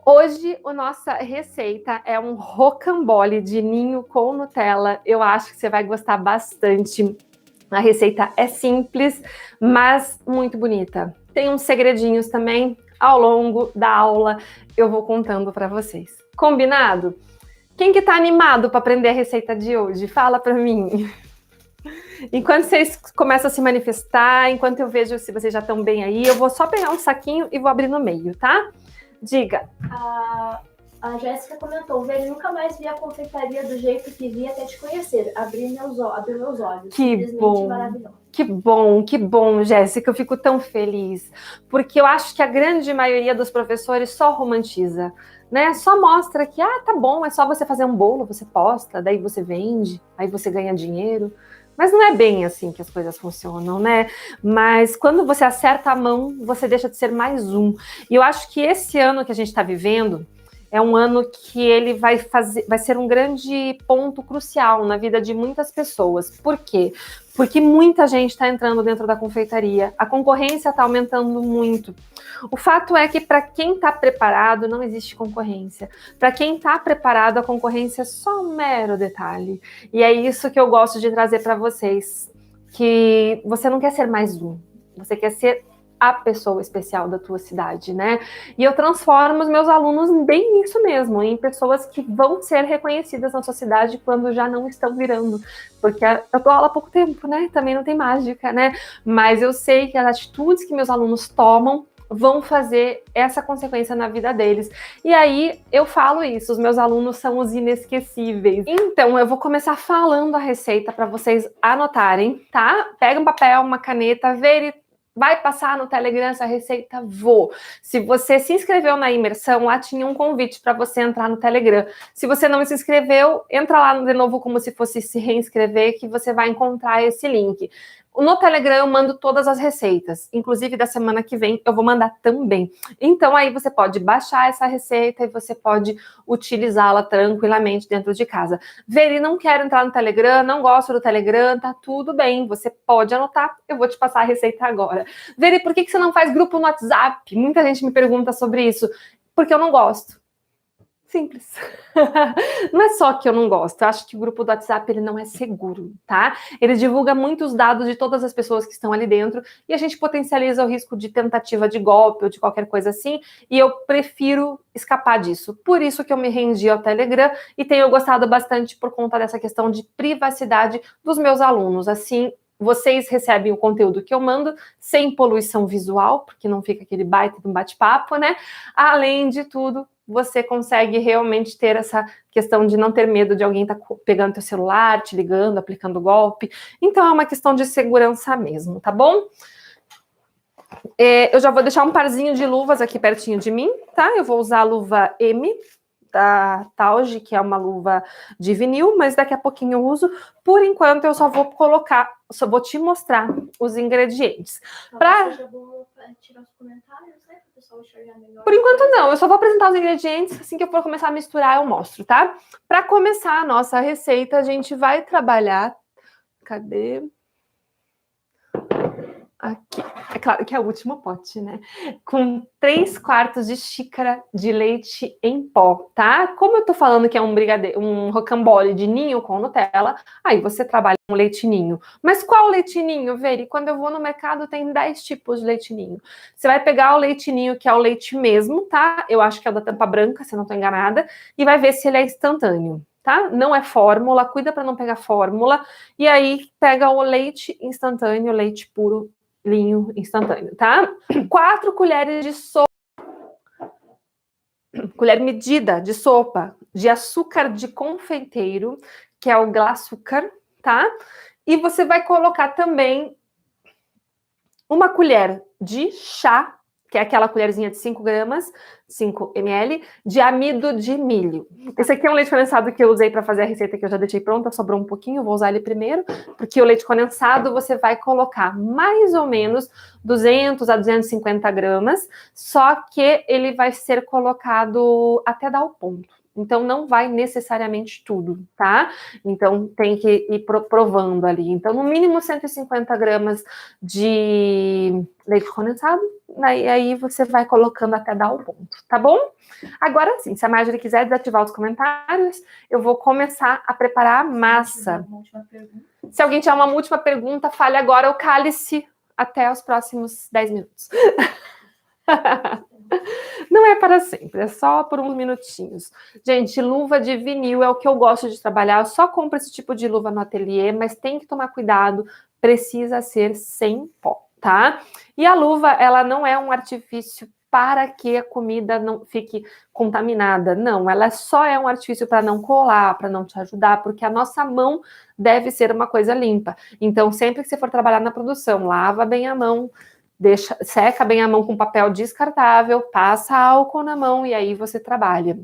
Hoje, a nossa receita é um rocambole de ninho com Nutella. Eu acho que você vai gostar bastante. A receita é simples, mas muito bonita. Tem uns segredinhos também. Ao longo da aula, eu vou contando para vocês. Combinado? Quem que tá animado para aprender a receita de hoje? Fala para mim. Enquanto vocês começam a se manifestar, enquanto eu vejo se vocês já estão bem aí, eu vou só pegar um saquinho e vou abrir no meio, tá? Diga. A Jéssica comentou, velho, nunca mais vi a confeitaria do jeito que vi até te conhecer. Abri meus olhos. Que bom. Que bom, Jéssica, eu fico tão feliz. Porque eu acho que a grande maioria dos professores só romantiza, né? Só mostra que, tá bom, é só você fazer um bolo, você posta, daí você vende, aí você ganha dinheiro. Mas não é bem assim que as coisas funcionam, né? Mas quando você acerta a mão, você deixa de ser mais um. E eu acho que esse ano que a gente está vivendo é um ano que ele vai ser um grande ponto crucial na vida de muitas pessoas. Por quê? Porque muita gente está entrando dentro da confeitaria. A concorrência está aumentando muito. O fato é que para quem está preparado, não existe concorrência. Para quem está preparado, a concorrência é só um mero detalhe. E é isso que eu gosto de trazer para vocês. Que você não quer ser mais um. Você quer ser a pessoa especial da tua cidade, né? E eu transformo os meus alunos bem nisso mesmo, em pessoas que vão ser reconhecidas na sua cidade quando já não estão virando. Porque eu dou aula há pouco tempo, né? Também não tem mágica, né? Mas eu sei que as atitudes que meus alunos tomam vão fazer essa consequência na vida deles. E aí eu falo isso, os meus alunos são os inesquecíveis. Então eu vou começar falando a receita para vocês anotarem, tá? Pega um papel, uma caneta, vai passar no Telegram essa receita? Vou. Se você se inscreveu na imersão, lá tinha um convite para você entrar no Telegram. Se você não se inscreveu, entra lá de novo como se fosse se reinscrever, que você vai encontrar esse link. No Telegram eu mando todas as receitas, inclusive da semana que vem eu vou mandar também. Então aí você pode baixar essa receita e você pode utilizá-la tranquilamente dentro de casa. Veri, não quero entrar no Telegram, não gosto do Telegram, tá tudo bem, você pode anotar, eu vou te passar a receita agora. Veri, por que você não faz grupo no WhatsApp? Muita gente me pergunta sobre isso. Porque eu não gosto. Simples. Não é só que eu não gosto, eu acho que o grupo do WhatsApp ele não é seguro, tá? Ele divulga muitos dados de todas as pessoas que estão ali dentro e a gente potencializa o risco de tentativa de golpe ou de qualquer coisa assim, e eu prefiro escapar disso. Por isso que eu me rendi ao Telegram e tenho gostado bastante por conta dessa questão de privacidade dos meus alunos. Assim, vocês recebem o conteúdo que eu mando sem poluição visual, porque não fica aquele baita de um bate-papo, né? Além de tudo, você consegue realmente ter essa questão de não ter medo de alguém estar pegando teu celular, te ligando, aplicando golpe. Então, é uma questão de segurança mesmo, tá bom? Eu já vou deixar um parzinho de luvas aqui pertinho de mim, tá? Eu vou usar a luva M da Tauge, que é uma luva de vinil, mas daqui a pouquinho eu uso. Por enquanto, eu só vou vou te mostrar os ingredientes. Seja bom tirar os comentários, né? Para o pessoal enxergar melhor. Por enquanto não, eu só vou apresentar os ingredientes, assim que eu for começar a misturar eu mostro, tá? Para começar a nossa receita, a gente vai trabalhar... Cadê? Aqui, é claro que é o último pote, né? Com 3/4 de xícara de leite em pó, tá? Como eu tô falando que é um rocambole de ninho com Nutella, aí você trabalha com leite ninho. Mas qual leite ninho, Veri? Quando eu vou no mercado tem 10 tipos de leite ninho. Você vai pegar o leite ninho, que é o leite mesmo, tá? Eu acho que é o da tampa branca, se eu não tô enganada, e vai ver se ele é instantâneo. Tá? Não é fórmula, cuida para não pegar fórmula. E aí pega o leite instantâneo, leite puro, linho instantâneo, tá? 4 colheres de sopa, colher medida de sopa de açúcar de confeiteiro, que é o glacúcar, tá? E você vai colocar também uma colher de chá, que é aquela colherzinha de 5 gramas, 5 ml, de amido de milho. Esse aqui é um leite condensado que eu usei para fazer a receita que eu já deixei pronta, sobrou um pouquinho, vou usar ele primeiro, porque o leite condensado você vai colocar mais ou menos 200 a 250 gramas, só que ele vai ser colocado até dar o ponto. Então, não vai necessariamente tudo, tá? Então, tem que ir provando ali. Então, no mínimo 150 gramas de leite condensado, aí você vai colocando até dar o ponto, tá bom? Agora sim, se a Marjorie quiser desativar os comentários, eu vou começar a preparar a massa. Se alguém tiver uma última pergunta, fale agora ou cale-se até os próximos 10 minutos. Não é para sempre, é só por uns minutinhos. Gente, luva de vinil é o que eu gosto de trabalhar. Eu só compro esse tipo de luva no ateliê, mas tem que tomar cuidado, precisa ser sem pó, tá? E a luva, ela não é um artifício para que a comida não fique contaminada. Não, ela só é um artifício para não colar, para não te ajudar, porque a nossa mão deve ser uma coisa limpa. Então, sempre que você for trabalhar na produção, lava bem a mão, seca bem a mão com papel descartável, passa álcool na mão e aí você trabalha.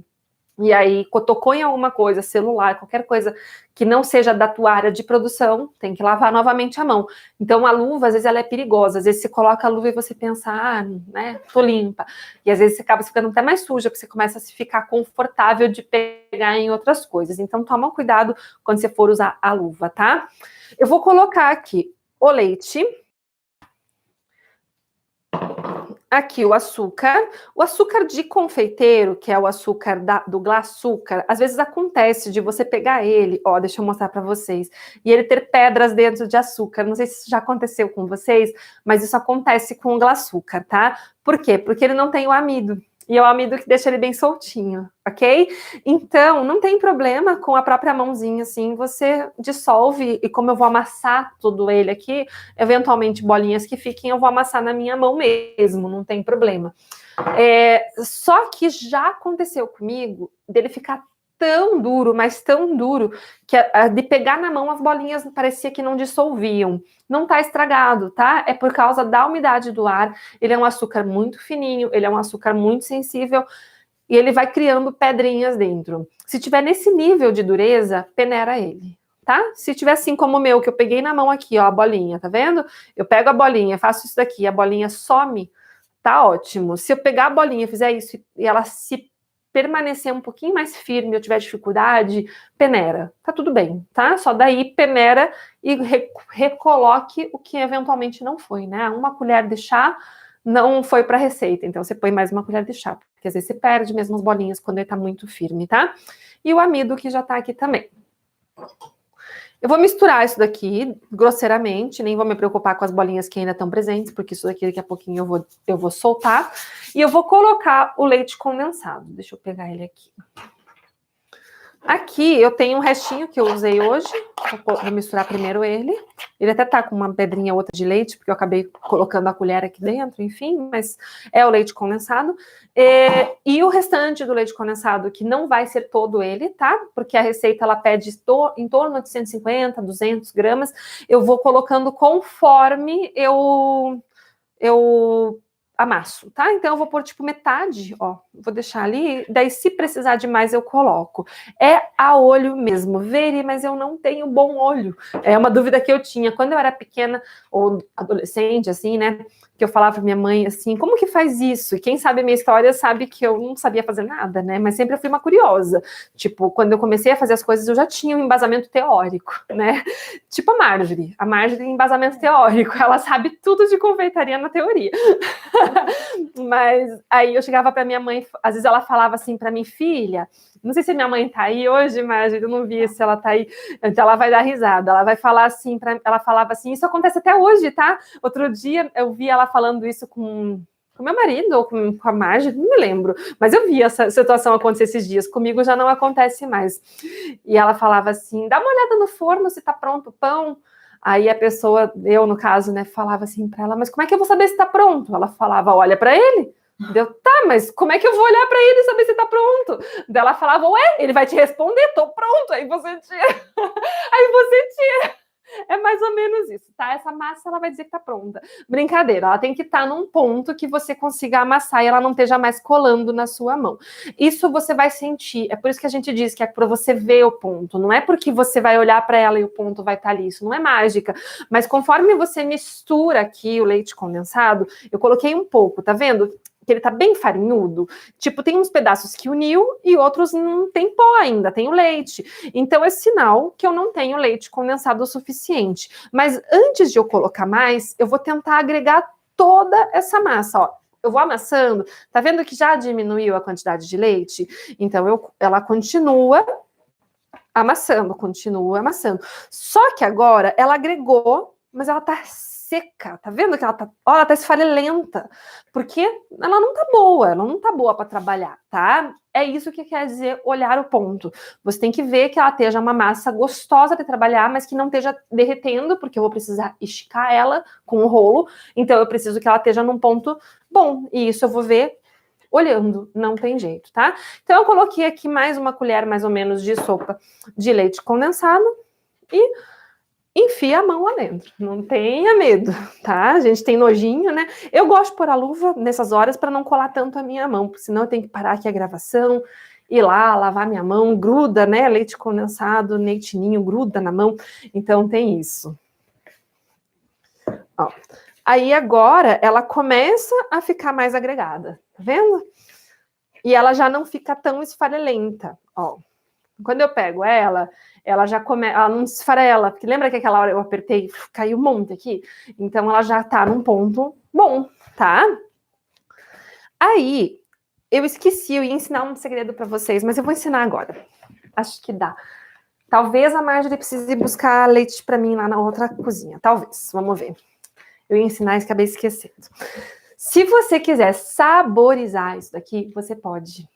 E aí, tocou em alguma coisa, celular, qualquer coisa que não seja da tua área de produção, tem que lavar novamente a mão. Então, a luva, às vezes, ela é perigosa. Às vezes, você coloca a luva e você pensa, né, tô limpa. E às vezes, você acaba ficando até mais suja, porque você começa a se ficar confortável de pegar em outras coisas. Então, toma cuidado quando você for usar a luva, tá? Eu vou colocar aqui o leite. Aqui o açúcar de confeiteiro, que é o açúcar do Glacúcar, às vezes acontece de você pegar ele, ó, deixa eu mostrar para vocês, e ele ter pedras dentro de açúcar. Não sei se isso já aconteceu com vocês, mas isso acontece com o Glacúcar, tá? Por quê? Porque ele não tem o amido. E é o amido que deixa ele bem soltinho, ok? Então, não tem problema com a própria mãozinha, assim, você dissolve, e como eu vou amassar tudo ele aqui, eventualmente bolinhas que fiquem, eu vou amassar na minha mão mesmo, não tem problema. Só que já aconteceu comigo dele ficar tão duro, mas tão duro, que de pegar na mão as bolinhas parecia que não dissolviam. Não tá estragado, tá? É por causa da umidade do ar. Ele é um açúcar muito fininho, ele é um açúcar muito sensível e ele vai criando pedrinhas dentro. Se tiver nesse nível de dureza, peneira ele, tá? Se tiver assim como o meu, que eu peguei na mão aqui, ó, a bolinha, tá vendo? Eu pego a bolinha, faço isso daqui, a bolinha some, tá ótimo. Se eu pegar a bolinha, fizer isso e ela se permanecer um pouquinho mais firme, eu tiver dificuldade, peneira. Tá tudo bem, tá? Só daí peneira e recoloque o que eventualmente não foi, né? Uma colher de chá não foi para receita, então você põe mais uma colher de chá, porque às vezes você perde mesmo as bolinhas quando ele tá muito firme, tá? E o amido que já tá aqui também. Eu vou misturar isso daqui grosseiramente, nem vou me preocupar com as bolinhas que ainda estão presentes, porque isso daqui daqui a pouquinho eu vou soltar. E eu vou colocar o leite condensado. Deixa eu pegar ele aqui. Aqui eu tenho um restinho que eu usei hoje. Vou misturar primeiro ele. Ele até tá com uma pedrinha outra de leite, porque eu acabei colocando a colher aqui dentro, enfim, mas é o leite condensado. E o restante do leite condensado, que não vai ser todo ele, tá? Porque a receita ela pede em torno de 150, 200 gramas. Eu vou colocando conforme eu amasso, tá? Então eu vou pôr tipo metade, ó, vou deixar ali, daí se precisar de mais eu coloco. É a olho mesmo, Veri, mas eu não tenho bom olho. É uma dúvida que eu tinha quando eu era pequena ou adolescente, assim, né? Que eu falava pra minha mãe assim, como que faz isso? E quem sabe a minha história sabe que eu não sabia fazer nada, né? Mas sempre eu fui uma curiosa. Tipo, quando eu comecei a fazer as coisas, eu já tinha um embasamento teórico, né? Tipo a Marjorie tem embasamento teórico, ela sabe tudo de confeitaria na teoria. Mas aí eu chegava pra minha mãe, às vezes ela falava assim pra mim, filha, não sei se minha mãe tá aí hoje, mas eu não vi se ela tá aí, então ela vai dar risada, ela vai falar assim, ela falava assim, isso acontece até hoje, tá? Outro dia eu vi ela falando isso com meu marido ou com a Marjorie, não me lembro, mas eu vi essa situação acontecer esses dias, comigo já não acontece mais. E ela falava assim, dá uma olhada no forno se tá pronto o pão. Aí a pessoa, eu no caso, né, falava assim para ela, mas como é que eu vou saber se tá pronto? Ela falava, olha para ele. Deu, tá, mas como é que eu vou olhar para ele e saber se tá pronto? Daí ela falava, ué, ele vai te responder, tô pronto. Aí você tira. É mais ou menos isso, tá? Essa massa, ela vai dizer que tá pronta. Brincadeira, ela tem que estar num ponto que você consiga amassar e ela não esteja mais colando na sua mão. Isso você vai sentir, é por isso que a gente diz que é para você ver o ponto, não é porque você vai olhar para ela e o ponto vai estar ali, isso não é mágica, mas conforme você mistura aqui o leite condensado, eu coloquei um pouco, tá vendo? que ele tá bem farinhudo, tipo, tem uns pedaços que uniu e outros não tem pó ainda, tem o leite. Então é sinal que eu não tenho leite condensado o suficiente. Mas antes de eu colocar mais, eu vou tentar agregar toda essa massa, ó. Eu vou amassando, tá vendo que já diminuiu a quantidade de leite? Então ela continua amassando, continua amassando. Só que agora ela agregou, mas ela tá seca, tá vendo que ela tá, ó, ela tá esfarelenta, porque ela não tá boa para trabalhar, tá? É isso que quer dizer olhar o ponto. Você tem que ver que ela esteja uma massa gostosa de trabalhar, mas que não esteja derretendo, porque eu vou precisar esticar ela com o rolo, então eu preciso que ela esteja num ponto bom, e isso eu vou ver olhando, não tem jeito, tá? Então eu coloquei aqui mais uma colher, mais ou menos, de sopa de leite condensado e enfia a mão lá dentro, não tenha medo, tá? A gente tem nojinho, né? Eu gosto de pôr a luva nessas horas para não colar tanto a minha mão, porque senão eu tenho que parar aqui a gravação, ir lá, lavar minha mão, gruda, né? Leite condensado, leitinho, gruda na mão, então tem isso. Ó. Aí agora ela começa a ficar mais agregada, tá vendo? E ela já não fica tão esfarelenta, ó. Quando eu pego ela já começa, ela não esfarela, porque lembra que aquela hora eu apertei e caiu um monte aqui? Então ela já tá num ponto bom, tá? Aí, eu esqueci, eu ia ensinar um segredo para vocês, mas eu vou ensinar agora. Acho que dá. Talvez a Marjorie precise buscar leite para mim lá na outra cozinha, talvez, vamos ver. Eu ia ensinar e acabei esquecendo. Se você quiser saborizar isso daqui, você pode.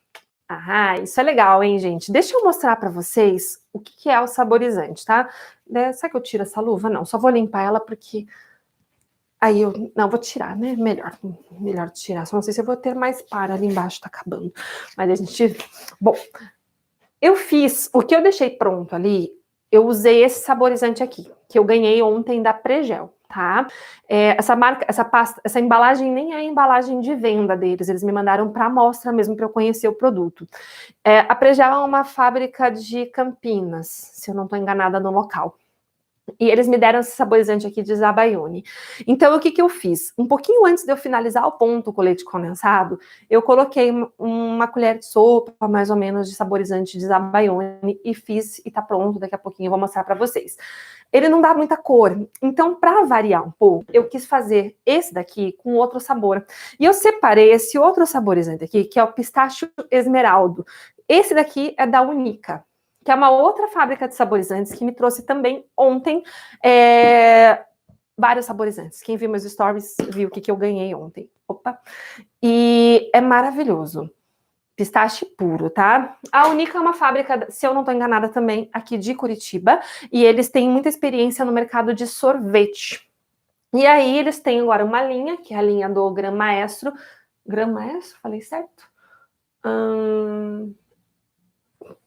Ah, isso é legal, hein, gente? Deixa eu mostrar para vocês o que é o saborizante, tá? Será que eu tiro essa luva? Não, só vou limpar ela porque... Aí eu... Não, vou tirar, né? Melhor tirar. Só não sei se eu vou ter mais para ali embaixo, tá acabando. Mas a gente... Bom, eu fiz... O que eu deixei pronto ali, eu usei esse saborizante aqui, que eu ganhei ontem da Pregel, tá? Essa marca, essa pasta, essa embalagem nem é a embalagem de venda deles, eles me mandaram para amostra mesmo para eu conhecer o produto. A Pregel é uma fábrica de Campinas, se eu não estou enganada no local. E eles me deram esse saborizante aqui de Zabaione. Então, o que eu fiz? Um pouquinho antes de eu finalizar o ponto com o leite condensado, eu coloquei uma colher de sopa, mais ou menos, de saborizante de Zabaione e fiz, e tá pronto, daqui a pouquinho eu vou mostrar para vocês. Ele não dá muita cor, então, para variar um pouco, eu quis fazer esse daqui com outro sabor. E eu separei esse outro saborizante aqui, que é o pistacho esmeraldo. Esse daqui é da Unica, que é uma outra fábrica de saborizantes que me trouxe também ontem vários saborizantes. Quem viu meus stories viu o que eu ganhei ontem. Opa! E é maravilhoso. Pistache puro, tá? A Unica é uma fábrica, se eu não estou enganada também, aqui de Curitiba, e eles têm muita experiência no mercado de sorvete. E aí eles têm agora uma linha, que é a linha do Gran Maestro. Gran Maestro? Falei certo?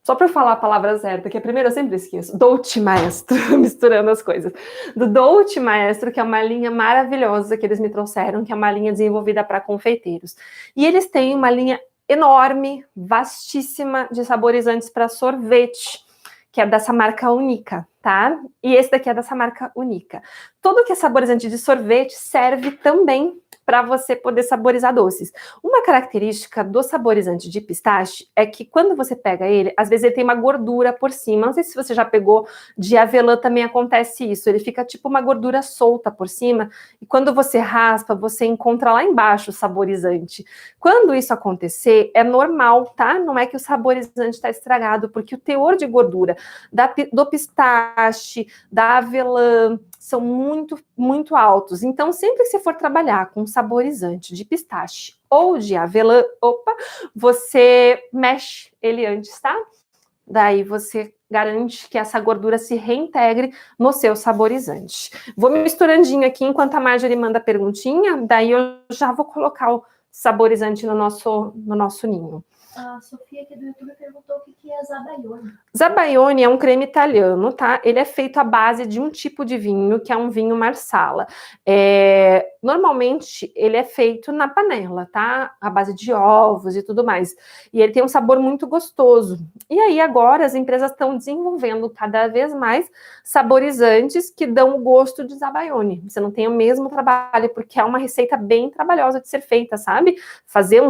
Só para eu falar a palavra certa, que a primeira eu sempre esqueço. Dolce Maestro, misturando as coisas. Do Dolce Maestro, que é uma linha maravilhosa que eles me trouxeram, que é uma linha desenvolvida para confeiteiros. E eles têm uma linha enorme, vastíssima, de saborizantes para sorvete, que é dessa marca Unica, tá? E esse daqui é dessa marca Unica. Tudo que é saborizante de sorvete serve também para você poder saborizar doces. Uma característica do saborizante de pistache é que quando você pega ele, às vezes ele tem uma gordura por cima. Não sei se você já pegou, de avelã também acontece isso. Ele fica tipo uma gordura solta por cima e quando você raspa, você encontra lá embaixo o saborizante. Quando isso acontecer, é normal, tá? Não é que o saborizante está estragado, porque o teor de gordura do pistache, da avelã, são muito, muito altos. Então, sempre que você for trabalhar com saborizante de pistache ou de avelã, você mexe ele antes, tá? Daí você garante que essa gordura se reintegre no seu saborizante. Vou misturandinho aqui enquanto a Marjorie manda perguntinha, daí eu já vou colocar o saborizante no nosso ninho. A Sofia aqui do YouTube perguntou o que é Zabaione. Zabaione é um creme italiano, tá? Ele é feito à base de um tipo de vinho, que é um vinho Marsala. Normalmente, ele é feito na panela, tá? À base de ovos e tudo mais. E ele tem um sabor muito gostoso. E aí, agora, as empresas estão desenvolvendo cada vez mais saborizantes que dão o gosto de Zabaione. Você não tem o mesmo trabalho, porque é uma receita bem trabalhosa de ser feita, sabe? Fazer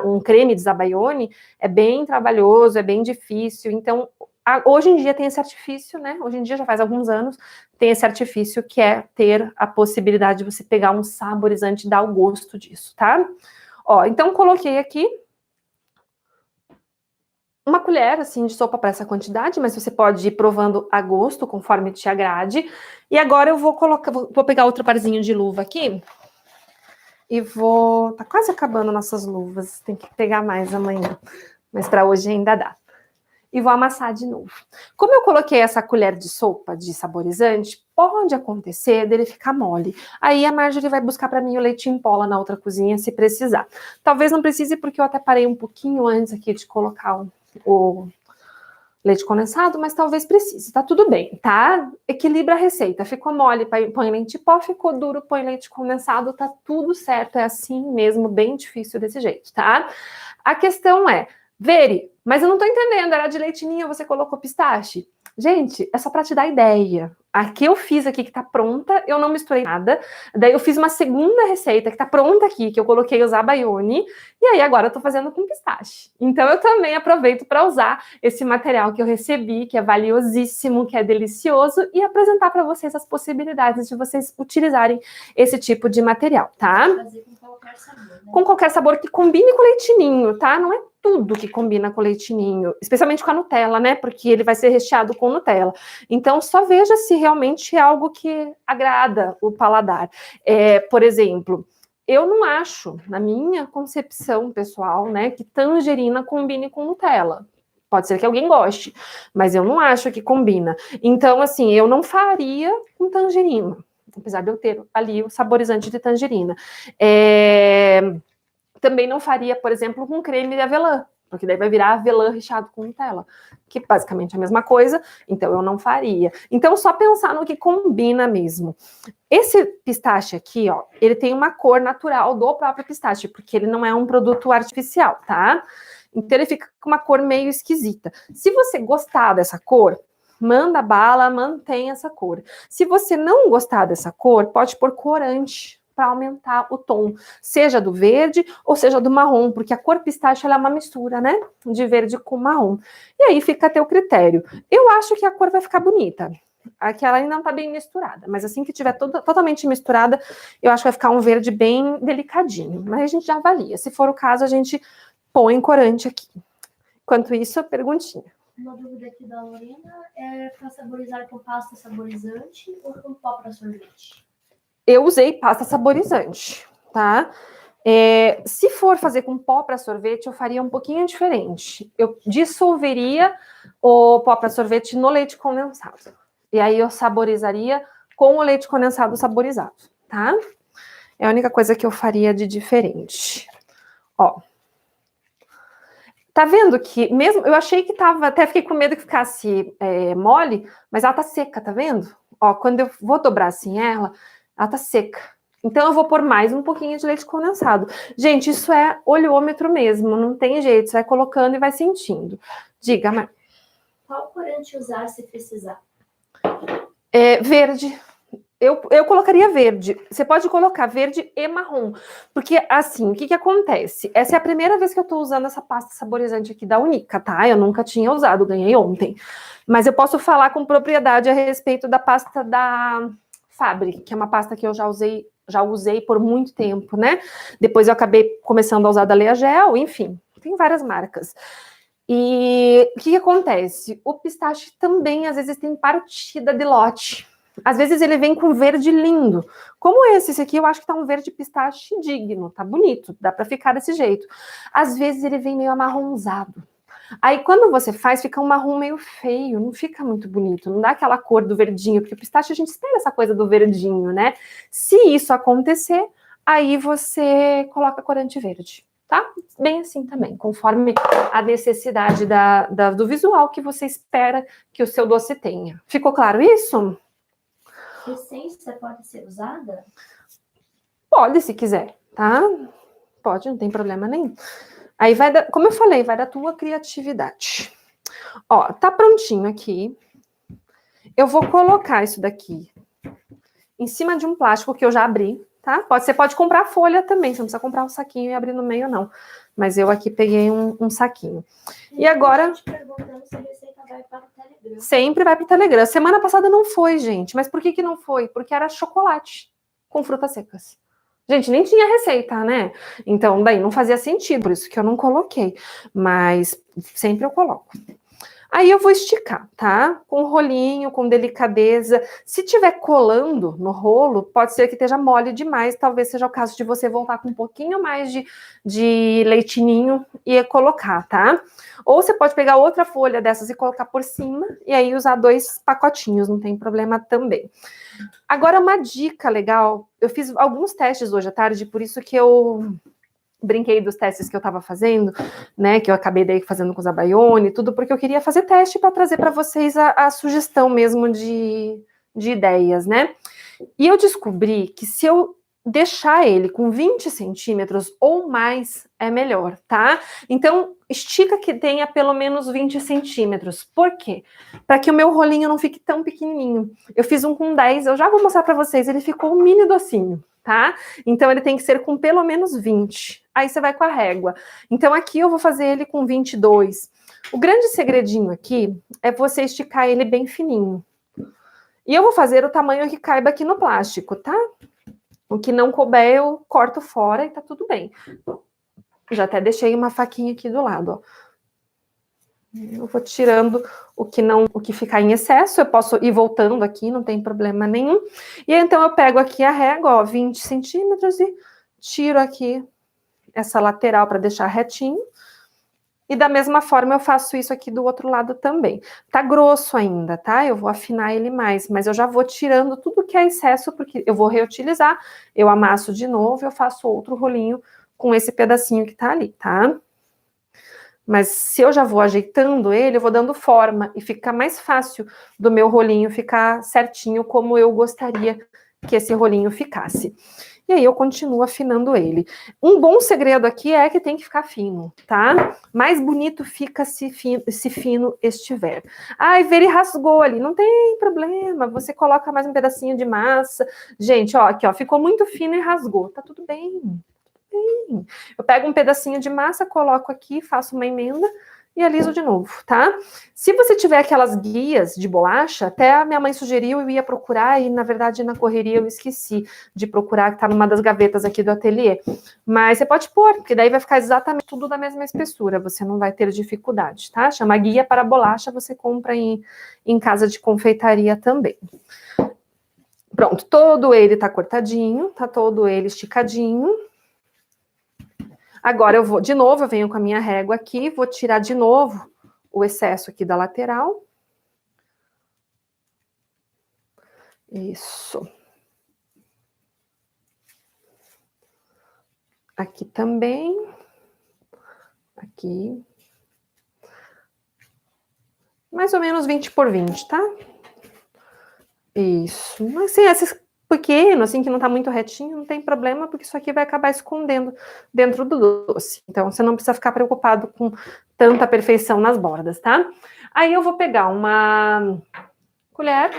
um creme de Zabaione é bem trabalhoso, é bem difícil. Então, hoje em dia tem esse artifício, né? Hoje em dia, já faz alguns anos, tem esse artifício que é ter a possibilidade de você pegar um saborizante e dar o gosto disso, tá? Ó, então coloquei aqui uma colher, assim, de sopa para essa quantidade, mas você pode ir provando a gosto, conforme te agrade. E agora eu vou pegar outro parzinho de luva aqui. E tá quase acabando nossas luvas, tem que pegar mais amanhã, mas para hoje ainda dá. E vou amassar de novo. Como eu coloquei essa colher de sopa de saborizante, pode acontecer dele ficar mole. Aí a Marjorie vai buscar para mim o leite em pó lá na outra cozinha, se precisar. Talvez não precise, porque eu até parei um pouquinho antes aqui de colocar o leite condensado, mas talvez precise, tá tudo bem, tá? Equilibra a receita, ficou mole, põe leite em pó, ficou duro, põe leite condensado, tá tudo certo, é assim mesmo, bem difícil desse jeito, tá? A questão é, Veri, mas eu não tô entendendo, era de leitinho, você colocou pistache? Gente, é só pra te dar ideia. A que eu fiz aqui, que tá pronta, eu não misturei nada. Daí eu fiz uma segunda receita que tá pronta aqui, que eu coloquei o Zabaione, e aí agora eu tô fazendo com pistache. Então eu também aproveito para usar esse material que eu recebi, que é valiosíssimo, que é delicioso, e apresentar para vocês as possibilidades de vocês utilizarem esse tipo de material, tá? Fazer com qualquer sabor, né? Com qualquer sabor que combine com leitinho, tá? Não é tudo que combina com leitinho, especialmente com a Nutella, né? Porque ele vai ser recheado com Nutella. Então, só veja se realmente é algo que agrada o paladar. Por exemplo, eu não acho, na minha concepção pessoal, né, que tangerina combine com Nutella. Pode ser que alguém goste, mas eu não acho que combina. Então, assim, eu não faria com tangerina, apesar de eu ter ali o saborizante de tangerina. Também não faria, por exemplo, com creme de avelã, porque daí vai virar avelã recheado com Nutella, que basicamente é a mesma coisa, então eu não faria. Então, só pensar no que combina mesmo. Esse pistache aqui, ó, ele tem uma cor natural do próprio pistache, porque ele não é um produto artificial, tá? Então, ele fica com uma cor meio esquisita. Se você gostar dessa cor, manda bala, mantém essa cor. Se você não gostar dessa cor, pode pôr corante para aumentar o tom, seja do verde ou seja do marrom, porque a cor pistache ela é uma mistura, né, de verde com marrom. E aí fica a teu critério. Eu acho que a cor vai ficar bonita. Aqui ela ainda não tá bem misturada, mas assim que tiver totalmente misturada, eu acho que vai ficar um verde bem delicadinho. Mas a gente já avalia. Se for o caso, a gente põe corante aqui. Enquanto isso, perguntinha. Uma dúvida aqui da Lorena é para saborizar com pasta saborizante ou com pó para sorvete? Eu usei pasta saborizante, tá? Se for fazer com pó para sorvete, eu faria um pouquinho diferente. Eu dissolveria o pó para sorvete no leite condensado. E aí eu saborizaria com o leite condensado saborizado, tá? É a única coisa que eu faria de diferente. Ó. Tá vendo que mesmo... Eu achei que tava... Até fiquei com medo que ficasse mole, mas ela tá seca, tá vendo? Ó, quando eu vou dobrar assim ela tá seca. Então, eu vou pôr mais um pouquinho de leite condensado. Gente, isso é olhômetro mesmo, não tem jeito. Você vai colocando e vai sentindo. Diga, Mar... Qual corante usar se precisar? Verde. Eu colocaria verde. Você pode colocar verde e marrom. Porque, assim, o que acontece? Essa é a primeira vez que eu tô usando essa pasta saborizante aqui da Unica, tá? Eu nunca tinha usado, ganhei ontem. Mas eu posso falar com propriedade a respeito da pasta da Fabric, que é uma pasta que eu já usei por muito tempo, né? Depois eu acabei começando a usar da Lea Gel, enfim, tem várias marcas. E o que acontece? O pistache também, às vezes, tem partida de lote. Às vezes ele vem com verde lindo. Como esse aqui, eu acho que tá um verde pistache digno, tá bonito, dá pra ficar desse jeito. Às vezes ele vem meio amarronzado. Aí, quando você faz, fica um marrom meio feio, não fica muito bonito, não dá aquela cor do verdinho, porque o pistache a gente espera essa coisa do verdinho, né? Se isso acontecer, aí você coloca corante verde. tá? Bem assim também, conforme a necessidade do visual que você espera que o seu doce tenha. Ficou claro isso? Essência pode ser usada? Pode, se quiser, tá? Pode, não tem problema nenhum. Aí vai dar, como eu falei, vai da tua criatividade. Ó, tá prontinho aqui. Eu vou colocar isso daqui em cima de um plástico que eu já abri, tá? Você pode comprar folha também, você não precisa comprar um saquinho e abrir no meio, não. Mas eu aqui peguei um saquinho. E agora... perguntando se a receita vai para o Telegram. Sempre vai para o Telegram. Semana passada não foi, gente. Mas por que não foi? Porque era chocolate com frutas secas. Gente, nem tinha receita, né? Então, daí não fazia sentido, por isso que eu não coloquei. Mas sempre eu coloco. Aí eu vou esticar, tá? Com rolinho, com delicadeza. Se tiver colando no rolo, pode ser que esteja mole demais. Talvez seja o caso de você voltar com um pouquinho mais de leitinho e colocar, tá? Ou você pode pegar outra folha dessas e colocar por cima e aí usar 2 pacotinhos, não tem problema também. Agora, uma dica legal. Eu fiz alguns testes hoje à tarde, por isso que eu... brinquei dos testes que eu estava fazendo, né, que eu acabei daí fazendo com os Zabaglione e tudo, porque eu queria fazer teste para trazer para vocês a sugestão mesmo de ideias, né? E eu descobri que se eu deixar ele com 20 centímetros ou mais, é melhor, tá? Então, estica que tenha pelo menos 20 centímetros. Por quê? Para que o meu rolinho não fique tão pequenininho. Eu fiz um com 10, eu já vou mostrar para vocês, ele ficou um mini docinho, tá? Então, ele tem que ser com pelo menos 20. Aí você vai com a régua. Então, aqui eu vou fazer ele com 22. O grande segredinho aqui é você esticar ele bem fininho. E eu vou fazer o tamanho que caiba aqui no plástico, tá? O que não couber, eu corto fora e tá tudo bem. Já até deixei uma faquinha aqui do lado, ó. Eu vou tirando o que ficar em excesso, eu posso ir voltando aqui, não tem problema nenhum. E então eu pego aqui a régua, ó, 20 centímetros e tiro aqui essa lateral para deixar retinho. E da mesma forma eu faço isso aqui do outro lado também. Tá grosso ainda, tá? Eu vou afinar ele mais, mas eu já vou tirando tudo que é excesso, porque eu vou reutilizar, eu amasso de novo, eu faço outro rolinho com esse pedacinho que tá ali, tá? Mas se eu já vou ajeitando ele, eu vou dando forma e fica mais fácil do meu rolinho ficar certinho como eu gostaria que esse rolinho ficasse. E aí eu continuo afinando ele. Um bom segredo aqui é que tem que ficar fino, tá? Mais bonito fica se fino estiver. Ai, ele rasgou ali, não tem problema, você coloca mais um pedacinho de massa. Gente, ó, aqui ó, ficou muito fino e rasgou, tá tudo bem. Eu pego um pedacinho de massa, coloco aqui, faço uma emenda e aliso de novo, tá? Se você tiver aquelas guias de bolacha, até a minha mãe sugeriu, eu ia procurar e, na verdade, na correria eu esqueci de procurar, que tá numa das gavetas aqui do ateliê. Mas você pode pôr, porque daí vai ficar exatamente tudo da mesma espessura, você não vai ter dificuldade, tá? Chama guia para bolacha, você compra em casa de confeitaria também. Pronto, todo ele tá cortadinho, tá todo ele esticadinho. Agora eu vou, de novo, eu venho com a minha régua aqui, vou tirar de novo o excesso aqui da lateral. Isso. Aqui também. Aqui. Mais ou menos 20 por 20, tá? Isso. Mas assim, esses pequeno, assim, que não tá muito retinho, não tem problema, porque isso aqui vai acabar escondendo dentro do doce. Então, você não precisa ficar preocupado com tanta perfeição nas bordas, tá? Aí eu vou pegar uma colher,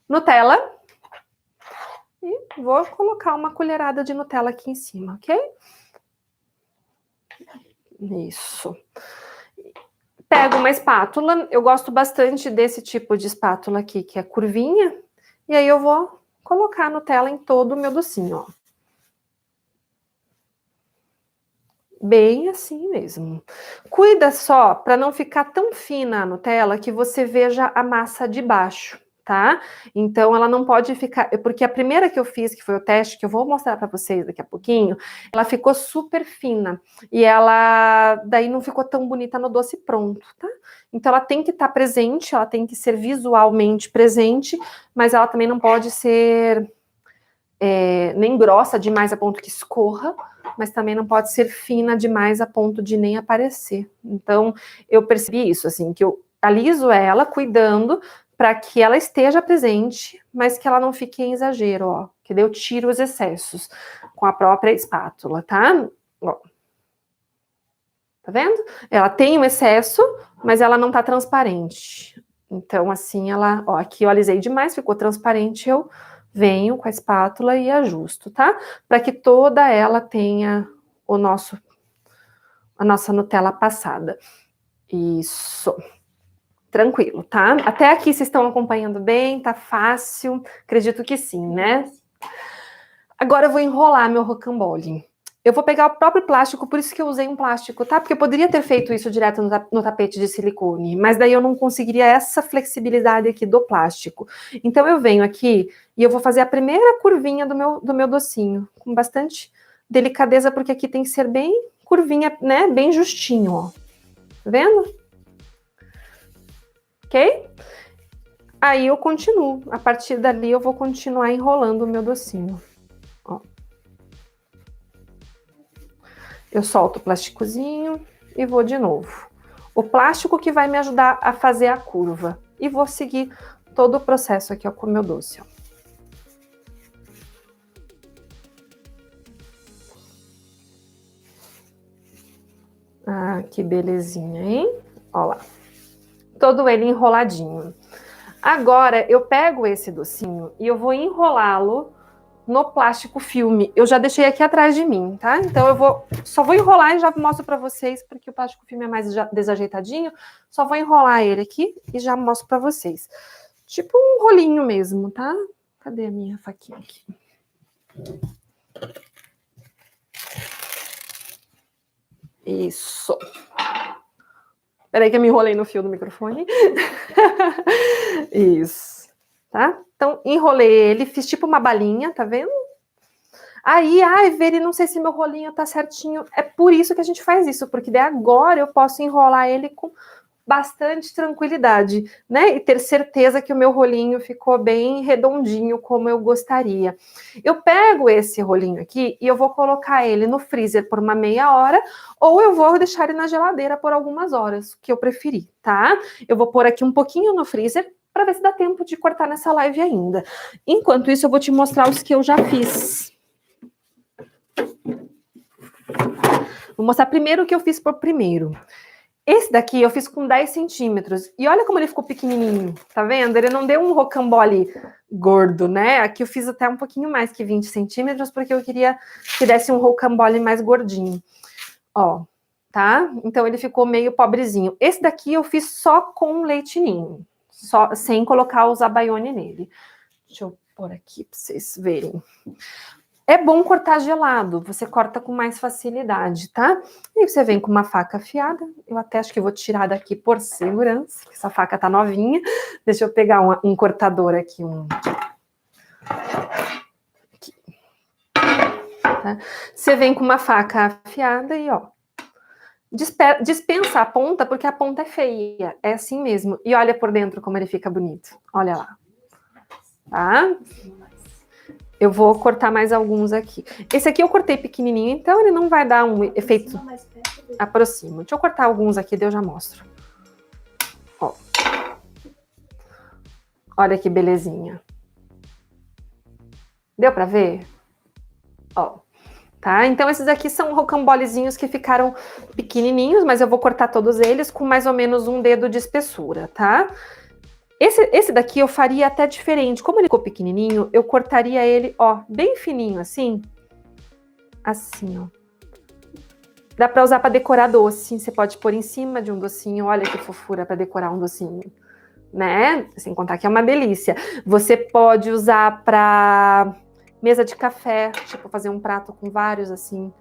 Nutella, e vou colocar uma colherada de Nutella aqui em cima, ok? Isso. Pego uma espátula, eu gosto bastante desse tipo de espátula aqui, que é curvinha, e aí eu vou colocar a Nutella em todo o meu docinho, ó. Bem assim mesmo. Cuida só para não ficar tão fina a Nutella que você veja a massa de baixo, tá? Então ela não pode ficar, porque a primeira que eu fiz, que foi o teste, que eu vou mostrar para vocês daqui a pouquinho, ela ficou super fina e ela daí não ficou tão bonita no doce pronto, tá? Então ela tem que estar presente, ela tem que ser visualmente presente, mas ela também não pode ser nem grossa demais a ponto que escorra, mas também não pode ser fina demais a ponto de nem aparecer. Então, eu percebi isso, assim, que eu aliso ela cuidando para que ela esteja presente, mas que ela não fique em exagero, ó. Que daí eu tiro os excessos com a própria espátula, tá? Ó. Tá vendo? Ela tem um excesso, mas ela não tá transparente. Então, assim, ela... Ó, aqui eu alisei demais, ficou transparente, eu venho com a espátula e ajusto, tá? Para que toda ela tenha a nossa Nutella passada. Isso. Tranquilo, tá? Até aqui vocês estão acompanhando bem? Tá fácil? Acredito que sim, né? Agora eu vou enrolar meu rocambole. Eu vou pegar o próprio plástico, por isso que eu usei um plástico, tá? Porque eu poderia ter feito isso direto no tapete de silicone, mas daí eu não conseguiria essa flexibilidade aqui do plástico. Então eu venho aqui e eu vou fazer a primeira curvinha do meu docinho, com bastante delicadeza, porque aqui tem que ser bem curvinha, né? Bem justinho, ó. Tá vendo? Ok? Aí eu continuo. A partir dali eu vou continuar enrolando o meu docinho. Ó. Eu solto o plásticozinho e vou de novo. O plástico que vai me ajudar a fazer a curva. E vou seguir todo o processo aqui, ó, com o meu doce, ó. Ah, que belezinha, hein? Ó lá. Todo ele enroladinho. Agora, eu pego esse docinho e eu vou enrolá-lo no plástico filme. Eu já deixei aqui atrás de mim, tá? Então eu só vou enrolar e já mostro pra vocês, porque o plástico filme é mais desajeitadinho. Só vou enrolar ele aqui e já mostro pra vocês. Tipo um rolinho mesmo, tá? Cadê a minha faquinha aqui? Isso. Peraí que eu me enrolei no fio do microfone. Isso. Tá? Então, enrolei ele, fiz tipo uma balinha, tá vendo? Aí, Veri, não sei se meu rolinho tá certinho. É por isso que a gente faz isso, porque daí agora eu posso enrolar ele com bastante tranquilidade, né? E ter certeza que o meu rolinho ficou bem redondinho, como eu gostaria. Eu pego esse rolinho aqui e eu vou colocar ele no freezer por uma meia hora, ou eu vou deixar ele na geladeira por algumas horas, o que eu preferir, tá? Eu vou pôr aqui um pouquinho no freezer, para ver se dá tempo de cortar nessa live ainda. Enquanto isso, eu vou te mostrar os que eu já fiz. Vou mostrar primeiro o que eu fiz por primeiro. Esse daqui eu fiz com 10 centímetros. E olha como ele ficou pequenininho, tá vendo? Ele não deu um rocambole gordo, né? Aqui eu fiz até um pouquinho mais que 20 centímetros, porque eu queria que desse um rocambole mais gordinho. Ó, tá? Então ele ficou meio pobrezinho. Esse daqui eu fiz só com leite ninho, só, sem colocar os abaione nele. Deixa eu pôr aqui para vocês verem. É bom cortar gelado, você corta com mais facilidade, tá? E você vem com uma faca afiada. Eu até acho que vou tirar daqui por segurança, que essa faca tá novinha. Deixa eu pegar um cortador aqui. Aqui. Tá? Você vem com uma faca afiada e, ó, dispensa a ponta, porque a ponta é feia. É assim mesmo. E olha por dentro como ele fica bonito. Olha lá. Tá? Eu vou cortar mais alguns aqui. Esse aqui eu cortei pequenininho, então ele não vai dar um efeito... Aproximo. Deixa eu cortar alguns aqui, daí eu já mostro. Ó. Olha que belezinha. Deu pra ver? Ó. Tá? Então esses aqui são rocambolezinhos que ficaram pequenininhos, mas eu vou cortar todos eles com mais ou menos um dedo de espessura, tá? Esse daqui eu faria até diferente. Como ele ficou pequenininho, eu cortaria ele, ó, bem fininho assim. Assim, ó. Dá pra usar pra decorar doce. Você pode pôr em cima de um docinho. Olha que fofura pra decorar um docinho. Né? Sem contar que é uma delícia. Você pode usar pra mesa de café. Tipo, fazer um prato com vários, assim.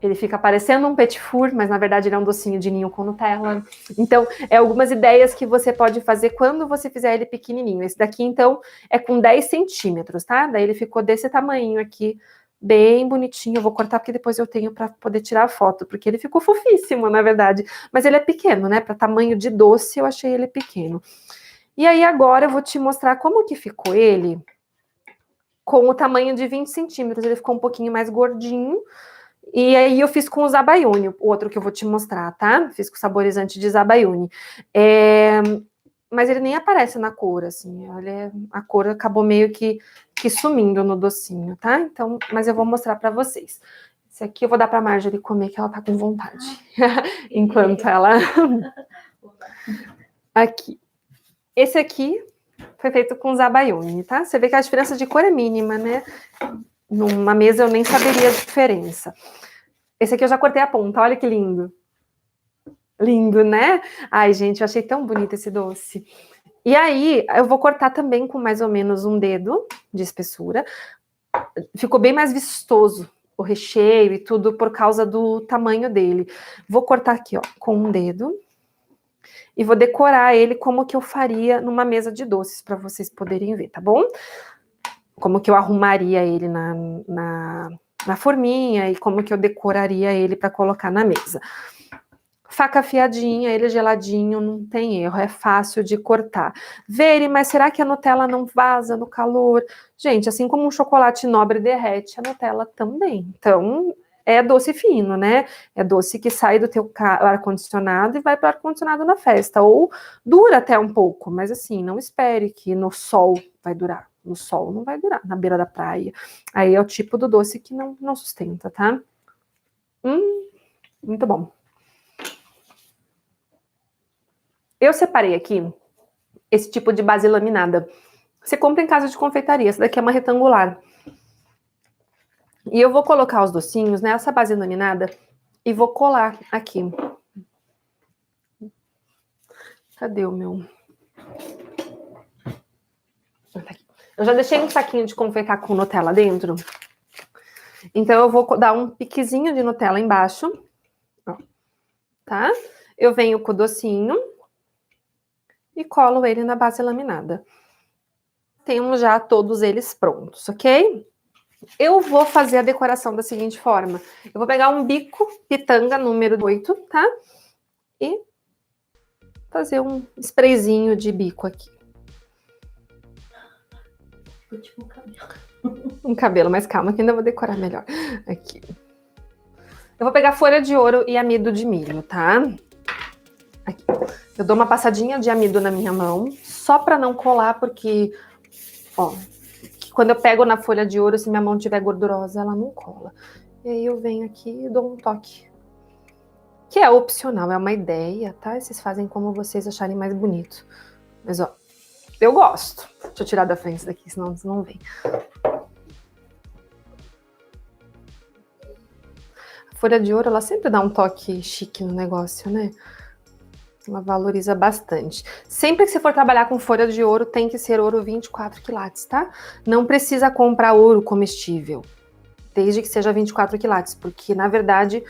Ele fica parecendo um petit four, mas na verdade ele é um docinho de ninho com Nutella. Então, é algumas ideias que você pode fazer quando você fizer ele pequenininho. Esse daqui, então, é com 10 centímetros, tá? Daí ele ficou desse tamanho aqui, bem bonitinho. Eu vou cortar porque depois eu tenho para poder tirar a foto, porque ele ficou fofíssimo, na verdade. Mas ele é pequeno, né? Para tamanho de doce, eu achei ele pequeno. E aí agora eu vou te mostrar como que ficou ele com o tamanho de 20 centímetros. Ele ficou um pouquinho mais gordinho. E aí eu fiz com o Zabayone, o outro que eu vou te mostrar, tá? Fiz com o saborizante de Zabayone. Mas ele nem aparece na cor, assim. A cor acabou meio que sumindo no docinho, tá? Então, mas eu vou mostrar pra vocês. Esse aqui eu vou dar pra Marjorie comer, que ela tá com vontade. Enquanto ela... Aqui. Esse aqui foi feito com Zabayone, tá? Você vê que a diferença de cor é mínima, né? Numa mesa eu nem saberia a diferença. Esse aqui eu já cortei a ponta, olha que lindo. Lindo, né? Ai, gente, eu achei tão bonito esse doce. E aí, eu vou cortar também com mais ou menos um dedo de espessura. Ficou bem mais vistoso o recheio e tudo por causa do tamanho dele. Vou cortar aqui, ó, com um dedo. E vou decorar ele como que eu faria numa mesa de doces, para vocês poderem ver, tá bom? Como que eu arrumaria ele na forminha e como que eu decoraria ele para colocar na mesa. Faca afiadinha, ele geladinho, não tem erro, é fácil de cortar. Vere, mas será que a Nutella não vaza no calor? Gente, assim como um chocolate nobre derrete, a Nutella também. Então, é doce fino, né? É doce que sai do teu ar-condicionado e vai para o ar-condicionado na festa. Ou dura até um pouco, mas assim, não espere que no sol vai durar. No sol não vai durar, na beira da praia. Aí é o tipo do doce que não sustenta, tá? Muito bom. Eu separei aqui esse tipo de base laminada. Você compra em casa de confeitaria, essa daqui é uma retangular. E eu vou colocar os docinhos nessa base laminada e vou colar aqui. Cadê o meu? Eu já deixei um saquinho de confeitar com Nutella dentro. Então eu vou dar um piquezinho de Nutella embaixo. Ó, tá? Eu venho com o docinho e colo ele na base laminada. Temos já todos eles prontos, ok? Eu vou fazer a decoração da seguinte forma. Eu vou pegar um bico pitanga número 8, tá? E fazer um sprayzinho de bico aqui. Tipo um cabelo. Um cabelo, mas calma que ainda vou decorar melhor. Aqui. Eu vou pegar folha de ouro e amido de milho, tá? Aqui. Eu dou uma passadinha de amido na minha mão, só pra não colar, porque, ó, quando eu pego na folha de ouro, se minha mão tiver gordurosa, ela não cola. E aí eu venho aqui e dou um toque. Que é opcional, é uma ideia, tá? Vocês fazem como vocês acharem mais bonito. Mas, ó, eu gosto. Deixa eu tirar da frente daqui, senão não vem. A folha de ouro, ela sempre dá um toque chique no negócio, né? Ela valoriza bastante. Sempre que você for trabalhar com folha de ouro, tem que ser ouro 24 quilates, tá? Não precisa comprar ouro comestível, desde que seja 24 quilates, porque, na verdade,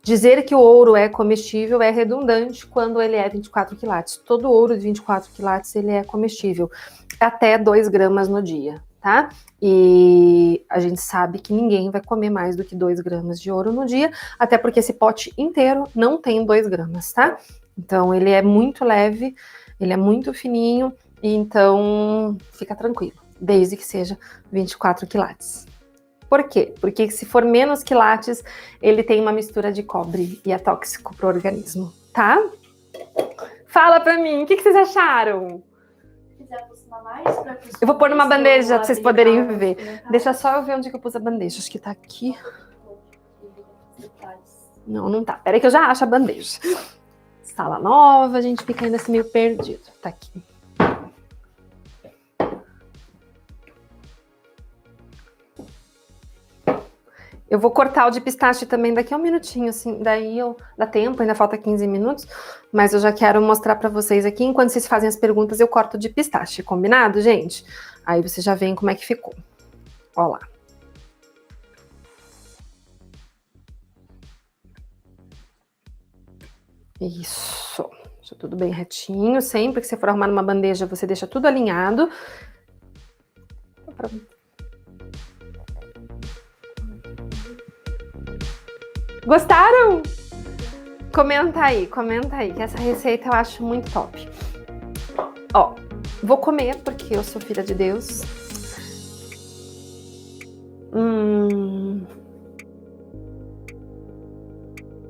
dizer que o ouro é comestível é redundante quando ele é 24 quilates. Todo ouro de 24 quilates, ele é comestível, até 2 gramas no dia, tá? E a gente sabe que ninguém vai comer mais do que 2 gramas de ouro no dia, até porque esse pote inteiro não tem 2 gramas, tá? Então, ele é muito leve, ele é muito fininho, e então fica tranquilo, desde que seja 24 quilates. Por quê? Porque se for menos quilates, ele tem uma mistura de cobre e é tóxico para o organismo, tá? Fala pra mim, o que vocês acharam? Se quiser aproximar mais, eu vou pôr numa bandeja pra vocês poderem ver. Deixa só eu ver onde que eu pus a bandeja, acho que tá aqui. Não, não tá. Peraí que eu já acho a bandeja. Sala nova, a gente fica ainda assim meio perdido. Tá aqui. Eu vou cortar o de pistache também daqui a um minutinho, assim, daí dá tempo, ainda falta 15 minutos, mas eu já quero mostrar pra vocês aqui, enquanto vocês fazem as perguntas, eu corto o de pistache, combinado, gente? Aí vocês já veem como é que ficou. Ó lá. Isso. Deixa tudo bem retinho. Sempre que você for arrumar numa bandeja, você deixa tudo alinhado. Gostaram? Comenta aí, que essa receita eu acho muito top. Ó, vou comer porque eu sou filha de Deus.